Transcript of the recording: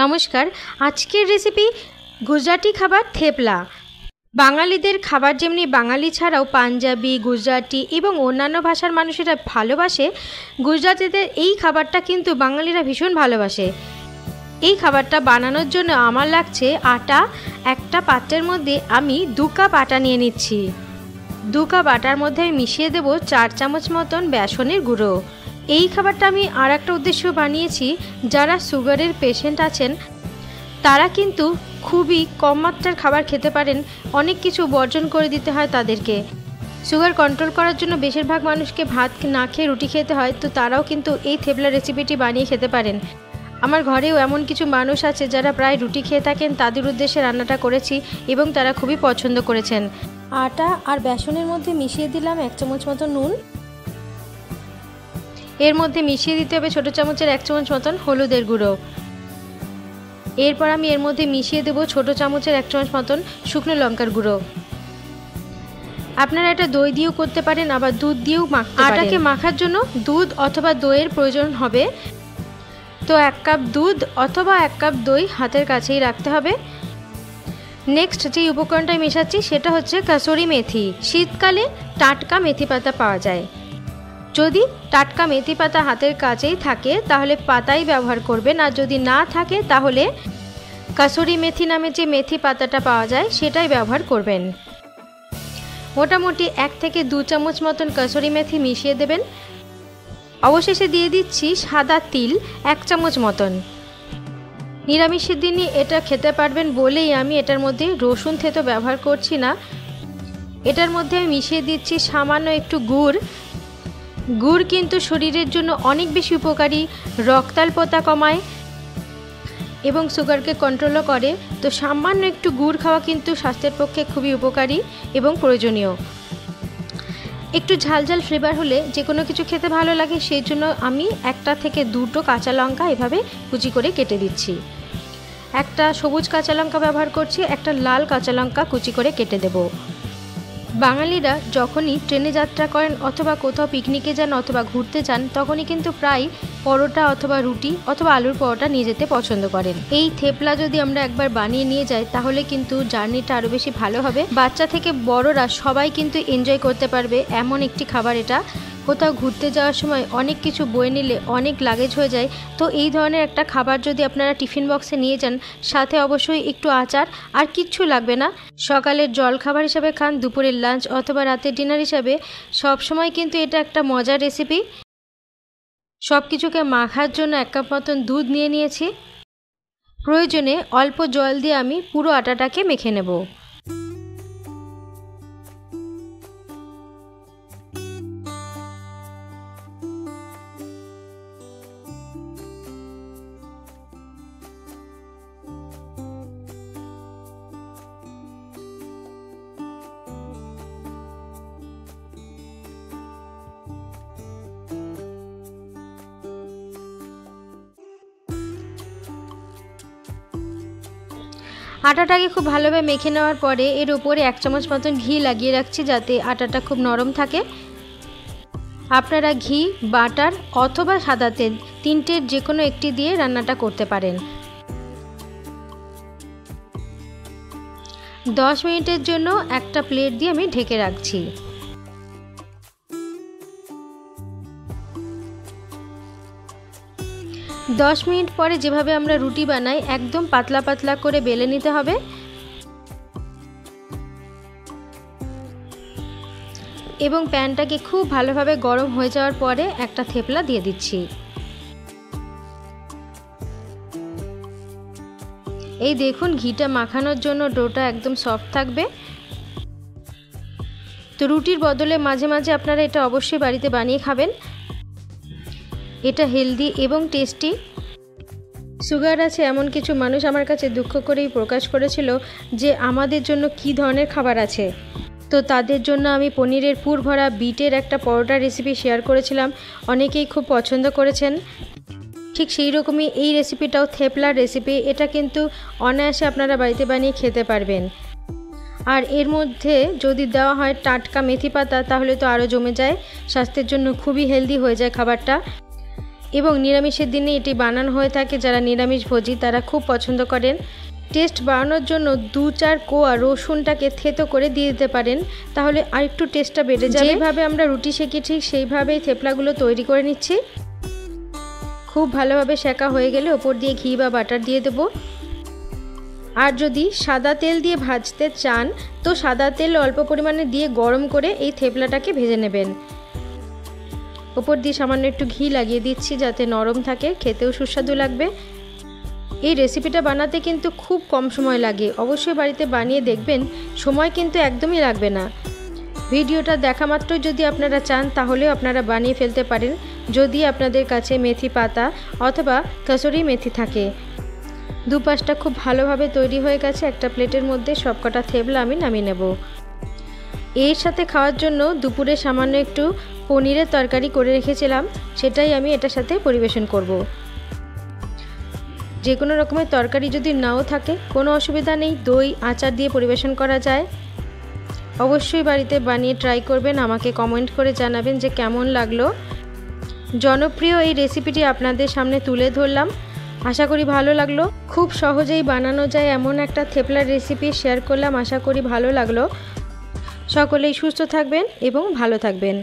নমস্কার। আজকের রেসিপি গুজরাটি খাবার থেপলা। বাঙালিদের খাবার যেমনি বাঙালি ছাড়াও পাঞ্জাবি, গুজরাটি এবং অন্যান্য ভাষার মানুষেরা ভালোবাসে, গুজরাটিদের এই খাবারটা কিন্তু বাঙালিরা ভীষণ ভালোবাসে। এই খাবারটা বানানোর জন্য আমার লাগছে আটা। একটা পাত্রের মধ্যে আমি 2 কাপ আটা নিয়ে নিচ্ছি। 2 কাপ আটার মধ্যে আমি মিশিয়ে দেব 4 চামচ মতন বেসনের গুঁড়ো। এই খাবারটা আমি আর একটা উদ্দেশ্য বানিয়েছি, যারা সুগারের পেশেন্ট আছেন তারা কিন্তু খুবই কম মাত্রার খাবার খেতে পারেন, অনেক কিছু বর্জন করে দিতে হয় তাদেরকে। সুগার কন্ট্রোল করার জন্য বেশিরভাগ মানুষকে ভাত না খেয়ে রুটি খেতে হয়, তো তারাও কিন্তু এই থেপলা রেসিপিটি বানিয়ে খেতে পারেন। আমার ঘরেও এমন কিছু মানুষ আছে যারা প্রায় রুটি খেয়ে থাকেন, তাদের উদ্দেশ্যে রান্নাটা করেছি এবং তারা খুবই পছন্দ করেছেন। আটা আর বেসনের মধ্যে মিশিয়ে দিলাম 1 চামচ মতো নুন। এর মধ্যে মিশিয়ে দিতে হবে ছোটো চামচের 1 চামচ মতন হলুদের গুঁড়ো। এরপর আমি এর মধ্যে মিশিয়ে দেব ছোটো চামচের 1 চামচ মতন শুকনো লঙ্কার গুঁড়ো। আপনারা এটা দই দিয়েও করতে পারেন, আবার দুধ দিয়েও মাখতে পারেন। আটাকে মাখার জন্য দুধ অথবা দইয়ের প্রয়োজন হবে, তো 1 কাপ দুধ অথবা 1 কাপ দই হাতের কাছেই রাখতে হবে। নেক্সট যে উপকরণটা মেশাচ্ছি সেটা হচ্ছে কাসুরি মেথি। শীতকালে টাটকা মেথি পাতা পাওয়া যায়। যদি টাটকা মেথি পাতা হাতের কাছেই থাকে তাহলে পাতাই ব্যবহার করবেন, আর যদি না থাকে তাহলে কাসুরি মেথি নামে যে মেথি পাতাটা পাওয়া যায় সেটাই ব্যবহার করবেন। মোটামুটি 1 থেকে 2 চামচ মতন কাসুরি মেথি মিশিয়ে দেবেন। অবশেষে দিয়ে দিচ্ছি সাদা তিল 1 চামচ মতন। নিরামিষের দিনই এটা খেতে পারবেন বলেই আমি এটার মধ্যে রসুন থেতো ব্যবহার করছি না। এটার মধ্যে আমি মিশিয়ে দিচ্ছি সামান্য একটু গুড়। গুড় কিন্তু শরীরের জন্য অনেক বেশি উপকারী, রক্তাল্পতা কমায় এবং সুগারকে কন্ট্রোলও করে। তো সামান্য একটু গুড় খাওয়া কিন্তু স্বাস্থ্যের পক্ষে খুবই উপকারী এবং প্রয়োজনীয়। একটু ঝালঝাল ফ্লেভার হলে যে কোনো কিছু খেতে ভালো লাগে, সেই জন্য আমি 1 থেকে 2 কাঁচা লঙ্কা এভাবে কুচি করে কেটে দিচ্ছি। একটা সবুজ কাঁচা লঙ্কা ব্যবহার করছি, একটা লাল কাঁচা লঙ্কা কুচি করে কেটে দেব। বাঙালিরা যখনই ট্রেনে যাত্রা করেন অথবা কোথাও পিকনিকে যান অথবা ঘুরতে যান, তখনই কিন্তু প্রায় পরোটা অথবা রুটি অথবা আলুর পরোটা নিয়ে যেতে পছন্দ করেন। এই থেপলা যদি আমরা একবার বানিয়ে নিয়ে যাই তাহলে কিন্তু জার্নিটা আরও বেশি ভালো হবে। বাচ্চা থেকে বড়রা সবাই কিন্তু এনজয় করতে পারবে এমন একটি খাবার এটা। কোথাও ঘুরতে যাওয়ার সময় অনেক কিছু বয়ে নিলে অনেক লাগেজ হয়ে যায়, তো এই ধরনের একটা খাবার যদি আপনারা টিফিন বক্সে নিয়ে যান, সাথে অবশ্যই একটু আচার, আর কিচ্ছু লাগবে না। সকালের জল খাবার হিসাবে খান, দুপুরের লাঞ্চ অথবা রাতের ডিনার হিসাবে, সব সময় কিন্তু এটা একটা মজার রেসিপি। সব কিছুকে মাখার জন্য 1 কাপ মতন দুধ নিয়ে নিয়েছি। প্রয়োজনে অল্প জল দিয়ে আমি পুরো আটাটাকে মেখে নেব। আটাটাকে খুব ভালোভাবে মেখে নেওয়ার পরে এর উপরে 1 চামচ মতন ঘি লাগিয়ে রাখছি, যাতে আটাটা খুব নরম থাকে। আপনারা ঘি, বাটার অথবা সাদা তেল, 3টের যে কোনো একটি দিয়ে রান্নাটা করতে পারেন। 10 মিনিটের জন্য একটা প্লেট দিয়ে আমি ঢেকে রাখছি। দশ মিনিট পরে যেভাবে আমরা রুটি বানাই, একদম পাতলা পাতলা করে বেলে নিতে হবে এবং প্যানটাকে খুব ভালোভাবে গরম হয়ে যাওয়ার পরে একটা থেপলা দিয়ে দিচ্ছি। এই দেখুন, ঘিটা মাখানোর জন্য ডোটা একদম সফট থাকবে। তো রুটির বদলে মাঝে মাঝে আপনারা এটা অবশ্যই বাড়িতে বানিয়ে খাবেন। এটা হেলদি এবং টেস্টি। সুগার আছে এমন কিছু মানুষ আমার কাছে দুঃখ করেই প্রকাশ করেছিল যে আমাদের জন্য কি ধরনের খাবার আছে। তো তাদের জন্য আমি পনিরের পুর ভরা বিটের একটা পরোটা রেসিপি শেয়ার করেছিলাম, অনেকেই খুব পছন্দ করেছেন। ঠিক সেই রকমই এই রেসিপিটাও থেপলার রেসিপি। এটা কিন্তু অনায়াসে আপনারা বাড়িতে বানিয়ে খেতে পারবেন। আর এর মধ্যে যদি দেওয়া হয় টাটকা মেথি পাতা তাহলে তো আরও জমে যায়, স্বাস্থ্যের জন্য খুবই হেলদি হয়ে যায় খাবারটা। এবং নিরামিষের দিনে এটি বানানো হয়ে থাকে। যারা নিরামিষভোজী তারা খুব পছন্দ করেন। টেস্ট বাড়ানোর জন্য 2-4 কোয়া রসুনটাকে থেতো করে দিয়ে দিতে পারেন, তাহলে আরেকটু টেস্টটা বেড়ে যাবে। যেভাবে আমরা রুটি সেঁকি ঠিক সেইভাবেই থেপলাগুলো তৈরি করে নিচ্ছি। খুব ভালোভাবে সেঁকা হয়ে গেলে ওপর দিয়ে ঘি বা বাটার দিয়ে দেবো। আর যদি সাদা তেল দিয়ে ভাজতে চান তো সাদা তেল অল্প পরিমাণে দিয়ে গরম করে এই থেপলাটাকে ভেজে নেবেন। ওপর দিয়ে সামান্য একটু ঘি লাগিয়ে দিচ্ছি যাতে নরম থাকে, খেতেও সুস্বাদু লাগবে। এই রেসিপিটা বানাতে কিন্তু খুব কম সময় লাগে, অবশ্যই বাড়িতে বানিয়ে দেখবেন, সময় কিন্তু একদমই লাগবে না। ভিডিওটা দেখা মাত্রই যদি আপনারা চান তাহলেও আপনারা বানিয়ে ফেলতে পারেন, যদি আপনাদের কাছে মেথি পাতা অথবা কসুরি মেথি থাকে। দুপাশটা খুব ভালোভাবে তৈরি হয়ে গেছে। একটা প্লেটের মধ্যে সবকটা থেপলা আমি নামিয়ে নেব। এর সাথে খাওয়ার জন্য দুপুরে সামান্য একটু পনিরের তরকারি করে রেখেছিলাম, সেটাই আমি এটার সাথে পরিবেশন করব। যে কোনো রকমের তরকারি যদি নাও থাকে কোনো অসুবিধা নেই, দই আচার দিয়ে পরিবেশন করা যায়। অবশ্যই বাড়িতে বানিয়ে ট্রাই করবেন, আমাকে কমেন্ট করে জানাবেন যে কেমন লাগলো। জনপ্রিয় এই রেসিপিটি আপনাদের সামনে তুলে ধরলাম, আশা করি ভালো লাগলো। খুব সহজেই বানানো যায় এমন একটা থেপলার রেসিপি শেয়ার করলাম, আশা করি ভালো লাগলো। সকলেই সুস্থ থাকবেন এবং ভালো থাকবেন।